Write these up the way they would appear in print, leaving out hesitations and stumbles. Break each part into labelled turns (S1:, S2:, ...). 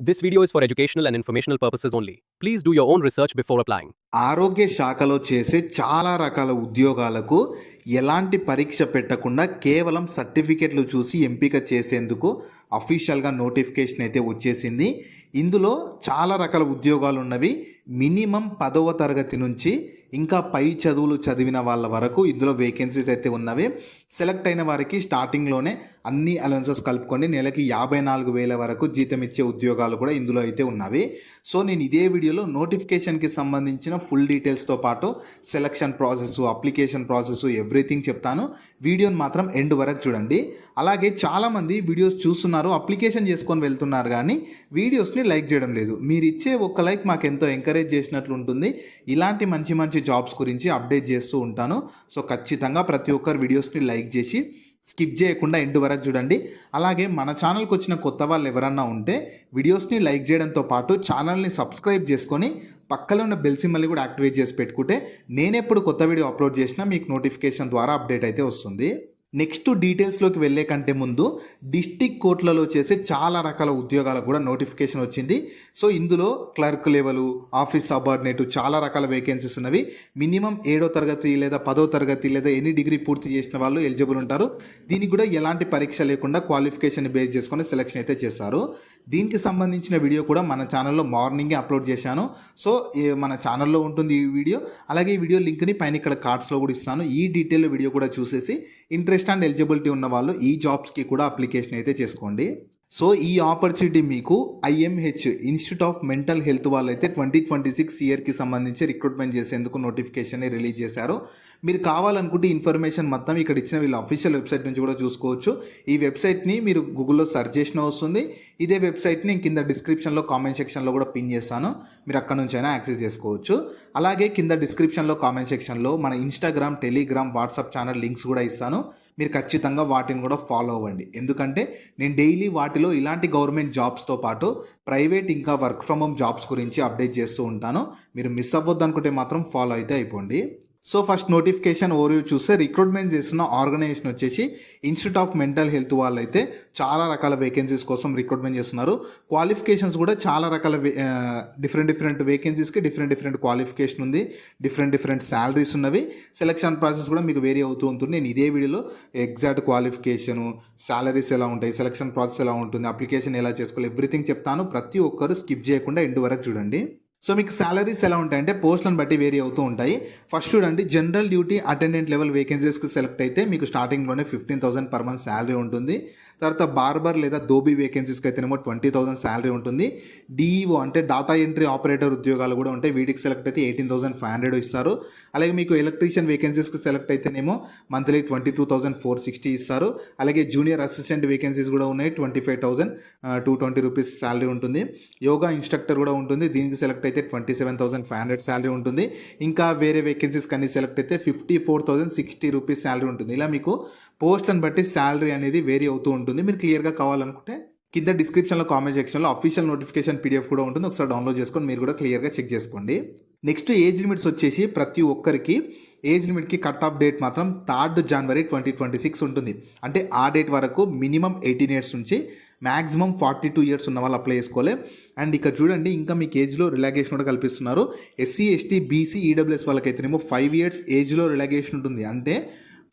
S1: This video is for educational and informational purposes only. Please do your own research before applying.
S2: ఆరోగ్య శాఖలో చేసే చాలా రకాల ఉద్యోగాలకు ఎలాంటి పరీక్ష పెట్టకుండా కేవలం సర్టిఫికెట్లు చూసి ఎంపిక చేసేందుకు అఫీషియల్గా నోటిఫికేషన్ అయితే వచ్చేసింది. ఇందులో చాలా రకాల ఉద్యోగాలు ఉన్నవి. మినిమం 10వ తరగతి నుంచి ఇంకా పై చదువులు చదివిన వాళ్ళ వరకు ఇందులో వేకెన్సీస్ అయితే ఉన్నవి. సెలెక్ట్ అయిన వారికి స్టార్టింగ్లోనే అన్ని అలవెన్సెస్ కలుపుకొని నెలకి 54,000 వరకు జీతం ఇచ్చే ఉద్యోగాలు కూడా ఇందులో అయితే ఉన్నవి. సో నేను ఇదే వీడియోలో నోటిఫికేషన్కి సంబంధించిన ఫుల్ డీటెయిల్స్తో పాటు selection process, application process everything చెప్తాను. వీడియోని మాత్రం ఎండ్ వరకు చూడండి. అలాగే చాలామంది వీడియోస్ చూస్తున్నారు, అప్లికేషన్ చేసుకొని వెళ్తున్నారు, కానీ వీడియోస్ని లైక్ చేయడం లేదు. మీరు ఇచ్చే ఒక్క లైక్ మాకు ఎంతో ఎంకరేజ్ చేసినట్లు ఉంటుంది. ఇలాంటి మంచి మంచి జాబ్స్ గురించి అప్డేట్ చేస్తూ ఉంటాను. సో ఖచ్చితంగా ప్రతి ఒక్కరు వీడియోస్ని లైక్ చేసి స్కిప్ చేయకుండా ఎండ్ వరకు చూడండి. అలాగే మన ఛానల్కి వచ్చిన కొత్త వాళ్ళు ఎవరన్నా ఉంటే వీడియోస్ని లైక్ చేయడంతో పాటు ఛానల్ని సబ్స్క్రైబ్ చేసుకొని పక్కలో ఉన్న బెల్ సింబల్ని కూడా యాక్టివేట్ చేసి పెట్టుకుంటే నేను ఎప్పుడు కొత్త వీడియో అప్లోడ్ చేసినా మీకు నోటిఫికేషన్ ద్వారా అప్డేట్ అయితే వస్తుంది. నెక్స్ట్ డీటెయిల్స్లోకి వెళ్ళే కంటే ముందు డిస్టిక్ కోర్టులలో చేసే చాలా రకాల ఉద్యోగాలకు కూడా నోటిఫికేషన్ వచ్చింది. సో ఇందులో క్లర్క్ లెవెలు, ఆఫీస్ సబార్డినేట్ చాలా రకాల వేకెన్సీస్ ఉన్నవి. మినిమం 7వ తరగతి లేదా 10వ తరగతి లేదా ఎనీ డిగ్రీ పూర్తి చేసిన వాళ్ళు ఎలిజిబుల్ ఉంటారు. దీనికి కూడా ఎలాంటి పరీక్ష లేకుండా క్వాలిఫికేషన్ బేస్ చేసుకొని సెలెక్షన్ అయితే చేస్తారు. దీనికి సంబంధించిన వీడియో కూడా మన ఛానల్లో మార్నింగే అప్లోడ్ చేశాను. సో మన ఛానల్లో ఉంటుంది ఈ వీడియో. అలాగే ఈ వీడియో లింక్ని పైన ఇక్కడ కార్డ్స్లో కూడా ఇస్తాను. ఈ డీటెయిల్ వీడియో కూడా చూసేసి ఇంట్రెస్ట్ అండ్ ఎలిజిబిలిటీ ఉన్న వాళ్ళు ఈ జాబ్స్కి కూడా అప్లికేషన్ అయితే చేసుకోండి. సో ఈ ఆపర్చునిటీ మీకు ఐఎంహెచ్ ఇన్స్టిట్యూట్ ఆఫ్ మెంటల్ హెల్త్ వాళ్ళు అయితే 2026 ఇయర్కి సంబంధించి రిక్రూట్మెంట్ చేసేందుకు నోటిఫికేషన్ రిలీజ్ చేశారు. మీరు కావాలనుకుంటే ఇన్ఫర్మేషన్ మొత్తం ఇక్కడ ఇచ్చిన వీళ్ళ అఫీషియల్ వెబ్సైట్ నుంచి కూడా చూసుకోవచ్చు. ఈ వెబ్సైట్ని మీరు గూగుల్లో సెర్చ్ చేసిన వస్తుంది. ఇదే వెబ్సైట్ని కింద డిస్క్రిప్షన్లో కామెంట్ సెక్షన్లో కూడా పిన్ చేస్తాను, మీరు అక్కడ నుంచి అయినా యాక్సెస్ చేసుకోవచ్చు. అలాగే కింద డిస్క్రిప్షన్లో కామెంట్ సెక్షన్లో మన Instagram, Telegram, WhatsApp channel links కూడా ఇస్తాను. మీరు ఖచ్చితంగా వాటిని కూడా ఫాలో అవ్వండి. ఎందుకంటే నేను డైలీ వాటిలో ఇలాంటి గవర్నమెంట్ జాబ్స్తో పాటు ప్రైవేట్ ఇంకా వర్క్ ఫ్రమ్ హోమ్ జాబ్స్ గురించి అప్డేట్ చేస్తూ ఉంటాను. మీరు మిస్ అవ్వద్దు అనుకుంటే మాత్రం ఫాలో అయితే అయిపోండి. సో ఫస్ట్ నోటిఫికేషన్ ఓవర్వ్యూ చూస్తే రిక్రూట్మెంట్ చేస్తున్న ఆర్గనైజేషన్ వచ్చేసి ఇన్స్టిట్యూట్ ఆఫ్ మెంటల్ హెల్త్ వాళ్ళు అయితే చాలా రకాల వేకెన్సీస్ కోసం రిక్రూట్మెంట్ చేస్తున్నారు. క్వాలిఫికేషన్స్ కూడా చాలా రకాల డిఫరెంట్ వేకెన్సీస్కి డిఫరెంట్ క్వాలిఫికేషన్ ఉంది, డిఫరెంట్ శాలరీస్ ఉన్నవి. సెలక్షన్ ప్రాసెస్ కూడా మీకు వేరీ అవుతూ ఉంటుంది. నేను ఇదే వీడియోలో ఎగ్జాక్ట్ క్వాలిఫికేషను, శాలరీస్ ఎలా ఉంటాయి, సెలక్షన్ ప్రాసెస్ ఎలా ఉంటుంది, అప్లికేషన్ ఎలా చేసుకోవాలి, ఎవ్రీథింగ్ చెప్తాను. ప్రతి ఒక్కరు స్కిప్ చేయకుండా ఎండ్ వరకు చూడండి. సో మీకు శాలరీస్ ఎలా ఉంటాయంటే పోస్టులను బట్టి వేరీ అవుతూ ఉంటాయి. ఫస్ట్ చూడండి, జనరల్ డ్యూటీ అటెండెంట్ లెవెల్ వేకెన్సీస్కి సెలెక్ట్ అయితే మీకు స్టార్టింగ్లోనే 15,000 పర్ మంత్ శాలరీ ఉంటుంది. తర్వాత బార్బర్ లేదా దోబీ వేకెన్సీస్కి అయితేనేమో 20,000 శాలరీ ఉంటుంది. డిఈఓ అంటే డాటా ఎంట్రీ ఆపరేటర్ ఉద్యోగాలు కూడా ఉంటాయి. వీటికి సెలెక్ట్ అయితే 18,500 ఇస్తారు. అలాగే మీకు ఎలక్ట్రీషియన్ వేకెన్సీస్కి సెలెక్ట్ అయితేనేమో మంత్లీ 22,460 ఇస్తారు. అలాగే జూనియర్ అసిస్టెంట్ వేకెన్సీస్ కూడా ఉన్నాయి. 25,220 రూపీస్ శాలరీ ఉంటుంది. యోగా ఇన్స్ట్రక్టర్ కూడా ఉంటుంది. దీనికి సెలెక్ట్ అయితే 27,500 శాలరీ ఉంటుంది. ఇంకా వేరే వేకెన్సీస్ కానీ సెలెక్ట్ అయితే 54,060 రూపీస్ శాలరీ ఉంటుంది. ఇలా మీకు పోస్ట్లను బట్టి శాలరీ అనేది వేరీ అవుతూ ఉంటుంది. మీరు క్లియర్గా కావాలనుకుంటే కింద డిస్క్రిప్షన్లో కామెంట్ సెక్షన్లో అఫీషియల్ నోటిఫికేషన్ పీడిఎఫ్ కూడా ఉంటుంది. ఒకసారి డౌన్లోడ్ చేసుకొని మీరు కూడా క్లియర్గా చెక్ చేసుకోండి. నెక్స్ట్ ఏజ్ లిమిట్స్ వచ్చేసి ప్రతి ఒక్కరికి ఏజ్ లిమిట్కి కట్ ఆఫ్ డేట్ మాత్రం 3 జనవరి 2026 ఉంటుంది. అంటే ఆ డేట్ వరకు మినిమం 18 ఇయర్స్ నుంచి మ్యాక్సిమం 42 ఇయర్స్ ఉన్న వాళ్ళు అప్లై చేసుకోవాలి. అండ్ ఇక్కడ చూడండి, ఇంకా మీకు ఏజ్లో రిలాగేషన్ కూడా కల్పిస్తున్నారు. ఎస్సీ, ఎస్టీ, బీసీ, ఈడబ్ల్యూఎస్ వాళ్ళకైతేనేమో 5 ఇయర్స్ ఏజ్లో రిలాగేషన్ ఉంటుంది. అంటే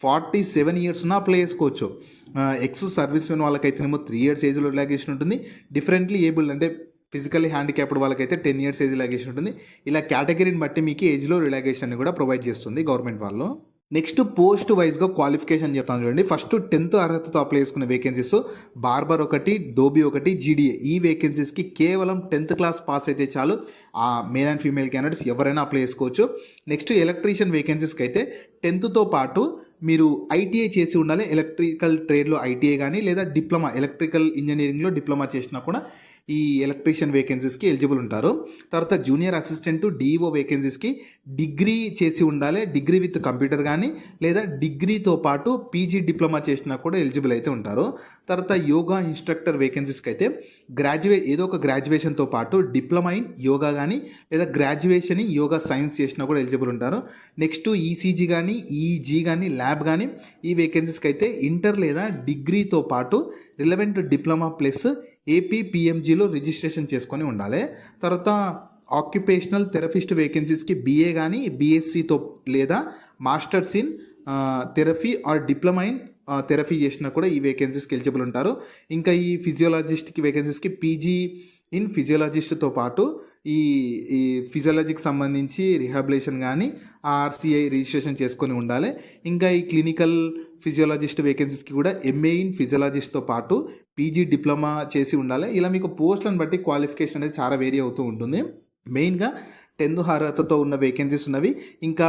S2: 47 ఇయర్స్ ఉన్న అప్లై చేసుకోవచ్చు. ఎక్స్ సర్వీస్ మెన్ వాళ్ళకైతేనేమో 3 ఇయర్స్ ఏజ్లో రిలాగేషన్ ఉంటుంది. డిఫరెంట్లీ ఏబుల్డ్ అంటే ఫిజికల్లీ హ్యాండిక్యాప్డ్ వాళ్ళకైతే 10 ఇయర్స్ ఏజ్ రిలాగేషన్ ఉంటుంది. ఇలా కేటగిరీని బట్టి మీకు ఏజ్లో రిలాగేషన్ కూడా ప్రొవైడ్ చేస్తుంది గవర్నమెంట్ వాళ్ళు. నెక్స్ట్ పోస్ట్ వైజ్గా క్వాలిఫికేషన్ చెప్తాను చూడండి. ఫస్ట్ 10th అర్హతతో అప్లై చేసుకునే వేకెన్సీస్ బార్బర్ ఒకటి, దోబీ ఒకటి, జీడీఏ. ఈ వేకెన్సీస్కి కేవలం 10th క్లాస్ పాస్ అయితే చాలు. మేల్ అండ్ ఫీమేల్ క్యాండిడేట్స్ ఎవరైనా అప్లై చేసుకోవచ్చు. నెక్స్ట్ ఎలక్ట్రీషియన్ వేకెన్సీస్కి అయితే 10th పాటు మీరు ఐటీఐ చేసి ఉండాలి. ఎలక్ట్రికల్ ట్రేడ్లో ఐటీఐ కానీ లేదా డిప్లొమా ఎలక్ట్రికల్ ఇంజనీరింగ్లో డిప్లొమా చేసినా కూడా ఈ ఎలక్ట్రీషియన్ వేకెన్సీస్కి ఎలిజిబుల్ ఉంటారు. తర్వాత జూనియర్ అసిస్టెంట్, డిఈఓ వేకెన్సీస్కి డిగ్రీ చేసి ఉండాలి. డిగ్రీ విత్ కంప్యూటర్ కానీ లేదా డిగ్రీతో పాటు పీజీ డిప్లొమా చేసినా కూడా ఎలిజిబుల్ అయితే ఉంటారు. తర్వాత యోగా ఇన్స్ట్రక్టర్ వేకెన్సీస్కి అయితే ఏదో ఒక గ్రాడ్యుయేషన్తో పాటు డిప్లొమా ఇన్ యోగా కానీ లేదా గ్రాడ్యుయేషన్ ఇన్ యోగా సైన్స్ చేసినా కూడా ఎలిజిబుల్ ఉంటారు. నెక్స్ట్ ఈసీజీ కానీ, ఈజీ కానీ, ల్యాబ్ కానీ ఈ వేకెన్సీస్కి అయితే ఇంటర్ లేదా డిగ్రీతో పాటు రిలవెంట్ డిప్లొమా ప్లస్ ఏపీపీఎంజీలో రిజిస్ట్రేషన్ చేసుకొని ఉండాలి. తర్వాత ఆక్యుపేషనల్ థెరపిస్ట్ వేకెన్సీస్కి బీఏ కానీ బీఎస్సీతో లేదా masters in therapy or diploma in therapy చేసినా కూడా ఈ వేకెన్సీస్కి ఎలిజిబుల్ ఉంటారు. ఇంకా ఈ ఫిజియోలజిస్ట్కి వేకెన్సీస్కి పీజీ ఇన్ ఫిజియోలజిస్ట్తో పాటు ఈ ఈ ఫిజియాలజీకి సంబంధించి రిహాబిలేషన్ కానీ ఆర్సీఐ రిజిస్ట్రేషన్ చేసుకొని ఉండాలి. ఇంకా ఈ క్లినికల్ ఫిజియోలజిస్ట్ వేకెన్సీస్కి కూడా ఎంఏ ఇన్ ఫిజియాలజిస్ట్తో పాటు పీజీ డిప్లొమా చేసి ఉండాలి. ఇలా మీకు పోస్టులను బట్టి క్వాలిఫికేషన్ అనేది చాలా వేరీ అవుతూ ఉంటుంది. మెయిన్గా 10th అర్హతతో ఉన్న వేకెన్సీస్ ఉన్నవి, ఇంకా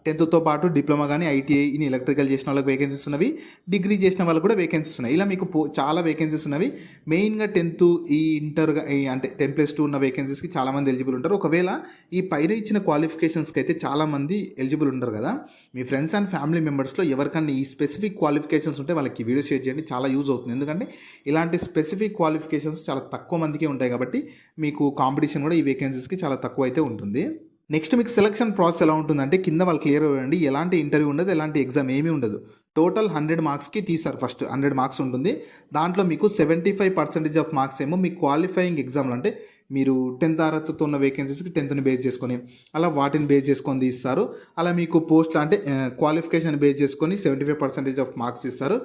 S2: 10th పాటు డిప్లొమా కానీ ఐటీఐ ఇన్ ఎలక్ట్రికల్ చేసిన వాళ్ళకి వేకెన్సీస్ ఉన్నవి, డిగ్రీ చేసిన వాళ్ళకి కూడా వేకెన్సీస్ ఉన్నాయి. ఇలా మీకు చాలా వేకెన్సీస్ ఉన్నవి. మెయిన్గా 10th ఈ ఇంటర్ అంటే 10+2 ఉన్న వేకెన్సీస్కి చాలామంది ఎలిజిబుల్ ఉంటారు. ఒకవేళ ఈ పైన ఇచ్చిన క్వాలిఫికేషన్స్కి అయితే చాలామంది ఎలిజిబుల్ ఉండరు కదా. మీ ఫ్రెండ్స్ అండ్ ఫ్యామిలీ మెంబర్స్లో ఎవరికన్నా ఈ స్పెసిఫిక్ క్వాలిఫికేషన్స్ ఉంటే వాళ్ళకి వీడియో షేర్ చేయండి, చాలా యూజ్ అవుతుంది. ఎందుకంటే ఇలాంటి స్పెసిఫిక్ క్వాలిఫికేషన్స్ చాలా తక్కువ మందికే ఉంటాయి కాబట్టి మీకు కాంపిటీషన్ కూడా ఈ వేకెన్సీస్కి చాలా తక్కువ అయితే ఉంటుంది. నెక్స్ట్ మీకు సెలక్షన్ ప్రాసెస్ ఎలా ఉంటుందంటే కింద వాళ్ళు క్లియర్ ఇవ్వండి. ఎలాంటి ఇంటర్వ్యూ ఉండదు, ఎలాంటి ఎగ్జామ్ ఏమీ ఉండదు. టోటల్ 100 మార్క్స్కి తీస్తారు. ఫస్ట్ 100 మార్క్స్ ఉంటుంది. దాంట్లో మీకు 75% ఆఫ్ మార్క్స్ ఏమో మీ క్వాలిఫైయింగ్ ఎగ్జామ్లు, అంటే మీరు 10th అర్హతతో ఉన్న వేకెన్సీస్కి 10th బేస్ చేసుకొని అలా వాటిని బేస్ చేసుకొని తీస్తారు. అలా మీకు పోస్ట్లో అంటే క్వాలిఫికేషన్ బేస్ చేసుకొని 75% ఆఫ్ మార్క్స్ ఇస్తారు.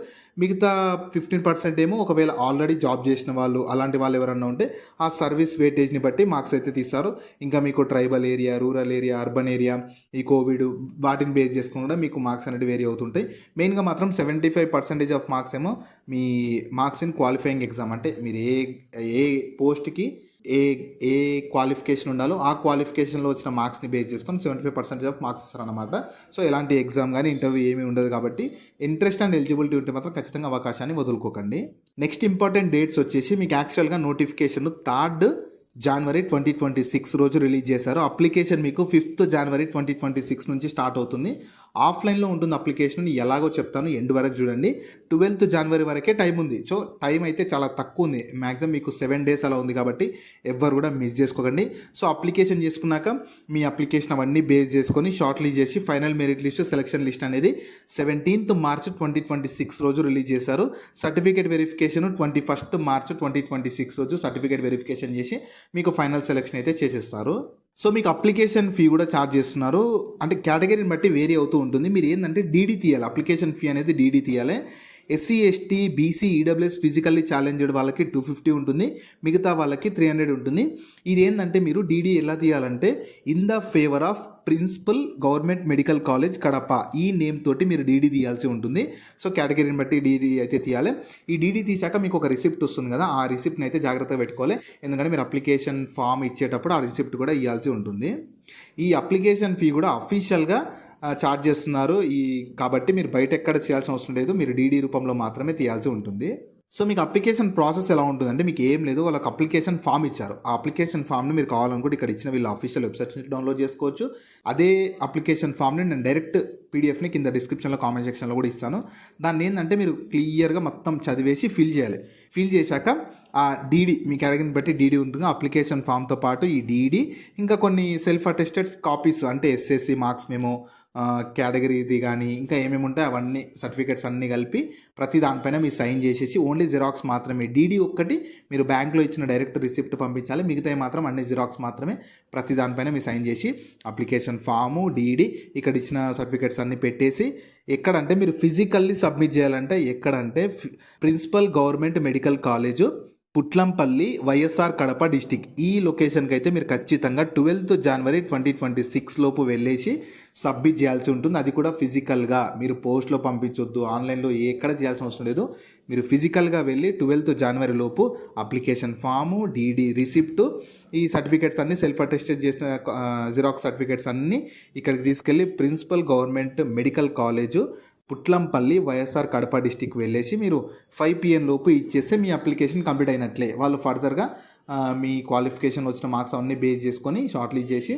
S2: మిగతా 15% ఏమో ఒకవేళ ఆల్రెడీ జాబ్ చేసిన వాళ్ళు అలాంటి వాళ్ళు ఎవరన్నా ఉంటే ఆ సర్వీస్ వెయిటేజ్ని బట్టి మార్క్స్ అయితే తీస్తారు. ఇంకా మీకు tribal area, rural area, urban area, ఈ కోవిడ్ వాటిని బేస్ చేసుకుని కూడా మీకు మార్క్స్ అనేవి వేరీ అవుతుంటాయి. మెయిన్గా మాత్రం 75% ఆఫ్ మార్క్స్ ఏమో మీ మార్క్స్ ఇన్ క్వాలిఫైయింగ్ ఎగ్జామ్, అంటే మీరు ఏ పోస్ట్కి ఏ క్వాలిఫికేషన్ ఉండాలో ఆ క్వాలిఫికేషన్లో వచ్చిన మార్క్స్ని బేస్ చేసుకొని 75% ఆఫ్ మార్క్స్ ఇస్తారనమాట. సో ఎలాంటి ఎగ్జామ్ కానీ ఇంటర్వ్యూ ఏమీ ఉండదు కాబట్టి ఇంట్రెస్ట్ అండ్ ఎలిజిబిలిటీ ఉంటే మాత్రం ఖచ్చితంగా అవకాశాన్ని వదులుకోకండి. నెక్స్ట్ ఇంపార్టెంట్ డేట్స్ వచ్చేసి మీకు యాక్చువల్గా నోటిఫికేషన్ 3rd January 2026 రోజు రిలీజ్ చేశారు. అప్లికేషన్ మీకు 5th January 2026 నుంచి స్టార్ట్ అవుతుంది. ఆఫ్లైన్లో ఉంటుంది అప్లికేషన్, ఎలాగో చెప్తాను, ఎండ్ వరకు చూడండి. 12th January వరకే టైం ఉంది. సో టైం అయితే చాలా తక్కువ ఉంది, మ్యాక్సిమం మీకు 7 days అలా ఉంది కాబట్టి ఎవ్వరు కూడా మిస్ చేసుకోకండి. సో అప్లికేషన్ చేసుకున్నాక మీ అప్లికేషన్ అవన్నీ బేస్ చేసుకొని షార్ట్ లిస్ట్ చేసి final merit list, selection list అనేది 17th March 2026 రోజు రిలీజ్ చేశారు. సర్టిఫికేట్ వెరిఫికేషన్ 21st March 2026 రోజు సర్టిఫికేట్ వెరిఫికేషన్ చేసి మీకు ఫైనల్ సెలక్షన్ అయితే చేసేస్తారు. సో మీకు అప్లికేషన్ ఫీ కూడా ఛార్జ్ చేస్తున్నారు, అంటే కేటగిరీని బట్టి వేరీ అవుతూ ఉంటుంది. మీరు ఏంటంటే డీడీ తీయాలి, అప్లికేషన్ ఫీ అనేది డీడీ తీయాలి. SC, ST, BC, EWS physically challenged వాళ్ళకి 250 ఉంటుంది, మిగతా వాళ్ళకి 300 ఉంటుంది. ఇది ఏంటంటే మీరు డీడీ ఎలా తీయాలంటే in the favour of principal government medical college Kadapa ఈ నేమ్ తోటి మీరు డీడీ తీయాల్సి ఉంటుంది. సో కేటగిరీని బట్టి డీడీ అయితే తీయాలి. ఈ డీడీ తీసాక మీకు ఒక రిసిప్ట్ వస్తుంది కదా, ఆ రిసిప్ట్ని అయితే జాగ్రత్తగా పెట్టుకోవాలి. ఎందుకంటే మీరు అప్లికేషన్ ఫామ్ ఇచ్చేటప్పుడు ఆ రిసిప్ట్ కూడా ఇవ్వాల్సి ఉంటుంది. ఈ అప్లికేషన్ ఫీ కూడా అఫీషియల్గా ఛార్జ్ చేస్తున్నారు కాబట్టి మీరు బయట ఎక్కడ చేయాల్సిన అవసరం లేదు, మీరు డీడీ రూపంలో మాత్రమే తీయాల్సి ఉంటుంది. సో మీకు అప్లికేషన్ ప్రాసెస్ ఎలా ఉంటుందంటే మీకు ఏం లేదు, వాళ్ళకి అప్లికేషన్ ఫామ్ ఇచ్చారు. ఆ అప్లికేషన్ ఫామ్ని మీరు కావాలనుకుంటే ఇక్కడ ఇచ్చిన వీళ్ళ అఫీషియల్ వెబ్సైట్ నుంచి డౌన్లోడ్ చేసుకోవచ్చు. అదే అప్లికేషన్ ఫామ్ని నేను డైరెక్ట్ పీడిఎఫ్ని కింద డిస్క్రిప్షన్లో కామెంట్ సెక్షన్లో కూడా ఇస్తాను. దాన్ని ఏంటంటే మీరు క్లియర్గా మొత్తం చదివేసి ఫిల్ చేయాలి. ఫిల్ చేశాక ఆ డీడీ మీ కేటగిరీని బట్టి డీడీ ఉంటుంది. అప్లికేషన్ ఫామ్తో పాటు ఈ డీడీ ఇంకా కొన్ని సెల్ఫ్ అటెస్టెడ్ కాపీస్, అంటే ఎస్ఎస్సి మార్క్స్ మేము కేటగిరీది కానీ ఇంకా ఏమేమి ఉంటాయి అవన్నీ సర్టిఫికేట్స్ అన్నీ కలిపి ప్రతి దానిపైన మీరు సైన్ చేసేసి ఓన్లీ జిరాక్స్ మాత్రమే, డీడీ ఒక్కటి మీరు బ్యాంక్లో ఇచ్చిన డైరెక్ట్ రిసిప్ట్ పంపించాలి, మిగతాయి మాత్రం అన్ని జిరాక్స్ మాత్రమే. ప్రతి దానిపైన మీరు సైన్ చేసి అప్లికేషన్ ఫాము, డీడీ, ఇక్కడ ఇచ్చిన సర్టిఫికేట్స్ అన్నీ పెట్టేసి ఎక్కడంటే మీరు ఫిజికల్లీ సబ్మిట్ చేయాలంటే ఎక్కడంటే principal government medical college Putlampalli, YSR Kadapa district, ఈ లొకేషన్కి అయితే మీరు ఖచ్చితంగా 12th January 2026 లోపు వెళ్ళేసి సబ్మిట్ చేయాల్సి ఉంటుంది. అది కూడా ఫిజికల్గా, మీరు పోస్ట్లో పంపించొద్దు, ఆన్లైన్లో ఎక్కడ చేయాల్సిన అవసరం లేదు. మీరు ఫిజికల్గా వెళ్ళి 12th January లోపు అప్లికేషన్ ఫాము, డీడీ రిసిప్ట్, ఈ సర్టిఫికేట్స్ అన్నీ సెల్ఫ్ అటెస్టెడ్ చేసిన జిరాక్స్ సర్టిఫికేట్స్ అన్నీ ఇక్కడికి తీసుకెళ్ళి principal government medical college Putlampalli, YSR Kadapa district వెళ్ళేసి మీరు 5 PM లోపు ఇచ్చేస్తే మీ అప్లికేషన్ కంప్లీట్ అయినట్లే. వాళ్ళు ఫర్దర్గా మీ క్వాలిఫికేషన్ వచ్చిన మార్క్స్ అవన్నీ బేస్ చేసుకొని షార్ట్ లిస్ట్ చేసి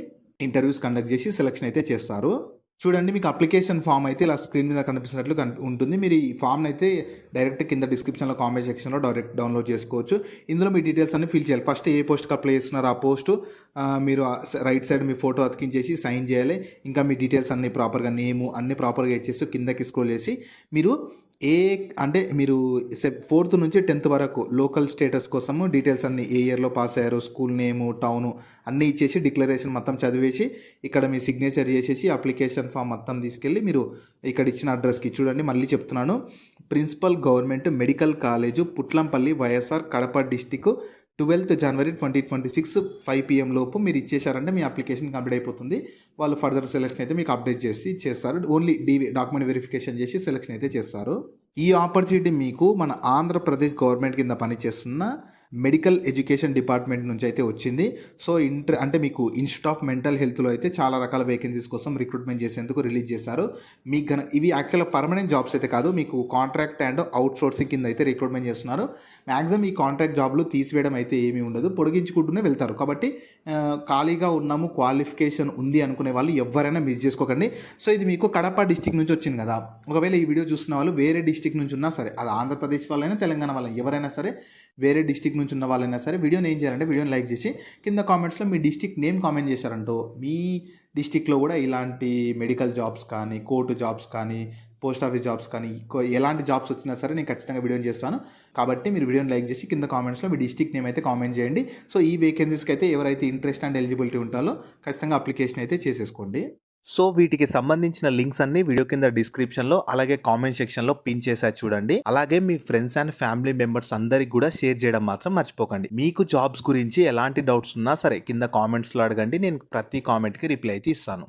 S2: ఇంటర్వ్యూస్ కండక్ట్ చేసి సెలక్షన్ అయితే చేస్తారు. చూడండి, మీకు అప్లికేషన్ ఫామ్ అయితే ఇలా స్క్రీన్ మీద కనిపిస్తున్నట్లు ఉంటుంది. మీరు ఈ ఫామ్ని అయితే డైరెక్ట్ కింద డిస్క్రిప్షన్లో కామెంట్ సెక్షన్లో డైరెక్ట్ డౌన్లోడ్ చేసుకోవచ్చు. ఇందులో మీ డీటెయిల్స్ అన్ని ఫిల్ చేయాలి. ఫస్ట్ ఏ పోస్ట్కి అప్లై చేస్తున్నారో ఆ పోస్టు మీరు రైట్ సైడ్ మీ ఫోటో అతికించేసి సైన్ చేయాలి. ఇంకా మీ డీటెయిల్స్ అన్ని ప్రాపర్గా, నేము అన్ని ప్రాపర్గా ఇచ్చేసి కిందకి స్క్రోల్ చేసి మీరు ఏ అంటే మీరు ఫోర్త్ నుంచి 10థ్ వరకు లోకల్ స్టేటస్ కోసము డీటెయిల్స్ అన్నీ ఏ ఇయర్‌లో పాస్ అయ్యారో, స్కూల్ నేము, టౌను అన్నీ ఇచ్చేసి డిక్లరేషన్ మొత్తం చదివేసి, ఇక్కడ మీ సిగ్నేచర్ చేసేసి అప్లికేషన్ ఫామ్ మొత్తం తీసుకెళ్ళి మీరు ఇక్కడ ఇచ్చిన అడ్రస్‌కి చూడండి మళ్ళీ చెప్తున్నాను. Principal government medical college Putlampalli YSR Kadapa district 12th జనవరి 2026 5 PM లోపు మీరు ఇచ్చేశారంటే మీ అప్లికేషన్ కంప్లీట్ అయిపోతుంది. వాళ్ళు ఫర్దర్ సెలక్షన్ అయితే మీకు అప్డేట్ చేసి చేస్తారు. ఓన్లీ డాక్యుమెంట్ వెరిఫికేషన్ చేసి సెలక్షన్ అయితే చేస్తారు. ఈ ఆపర్చునిటీ మీకు మన ఆంధ్రప్రదేశ్ గవర్నమెంట్ కింద పనిచేస్తున్న మెడికల్ ఎడ్యుకేషన్ డిపార్ట్మెంట్ నుంచి అయితే వచ్చింది. సో అంటే మీకు ఇన్స్టిట్యూట్ ఆఫ్ మెంటల్ హెల్త్‌లో అయితే చాలా రకాల వేకెన్సీస్ కోసం రిక్రూట్మెంట్ చేసేందుకు రిలీజ్ చేశారు. మీకు ఇవి యాక్చువల్‌గా పర్మనెంట్ జాబ్స్ అయితే కాదు. మీకు కాంట్రాక్ట్ అండ్ అవుట్‌సోర్సింగ్ కింద అయితే రిక్రూట్మెంట్ చేస్తున్నారు. మాక్సిమం ఈ కాంట్రాక్ట్ జాబ్‌లు తీసివేయడం అయితే ఏమీ ఉండదు. పొడిగించుకుంటూనే వెళ్తారు. కాబట్టి ఖాళీగా ఉన్నాము, క్వాలిఫికేషన్ ఉంది అనుకునే వాళ్ళు ఎవ్వరైనా మిస్ చేసుకోకండి. సో ఇది మీకు కడప డిస్ట్రిక్ట్ నుంచి వచ్చింది కదా! ఒకవేళ ఈ వీడియో చూస్తున్న వాళ్ళు వేరే డిస్ట్రిక్ట్ నుంచి ఉన్నా సరే, అది ఆంధ్రప్రదేశ్ వాళ్ళైనా, తెలంగాణ వాళ్ళైనా ఎవరైనా సరే, వేరే డిస్ట్రిక్ట్ నుంచి ఉన్న వాళ్ళైనా సరే వీడియోని ఏం చేయాలంటే వీడియోని లైక్ చేసి కింద కామెంట్స్‌లో మీ డిస్ట్రిక్ట్ నేమ్ కామెంట్ చేశారంటో మీ డిస్ట్రిక్ట్‌లో కూడా ఇలాంటి మెడికల్ జాబ్స్ కానీ, కోర్టు జాబ్స్ కానీ, పోస్ట్ ఆఫీస్ జాబ్స్ కానీ ఎలాంటి జాబ్స్ వచ్చినా సరే నేను ఖచ్చితంగా వీడియోని చేస్తాను. కాబట్టి మీరు వీడియోని లైక్ చేసి కింద కామెంట్స్‌లో మీ డిస్ట్రిక్ట్ నేమ్ అయితే కామెంట్ చేయండి. సో ఈ వేకెన్సీస్‌కి అయితే ఎవరైతే ఇంట్రెస్ట్ అండ్ ఎలిజిబిలిటీ ఉంటారో ఖచ్చితంగా అప్లికేషన్ అయితే చేసేసుకోండి. సో వీటికి సంబంధించిన లింక్స్ అన్ని వీడియో కింద డిస్క్రిప్షన్‌లో అలాగే కామెంట్ సెక్షన్‌లో పిన్ చేశా చూడండి. అలాగే మీ ఫ్రెండ్స్ అండ్ ఫ్యామిలీ మెంబర్స్ అందరికి కూడా షేర్ చేయడం మాత్రం మర్చిపోకండి. మీకు జాబ్స్ గురించి ఎలాంటి డౌట్స్ ఉన్నా సరే కింద కామెంట్స్‌లో అడగండి. నేను ప్రతి కామెంట్‌కి రిప్లై అయితే ఇస్తాను.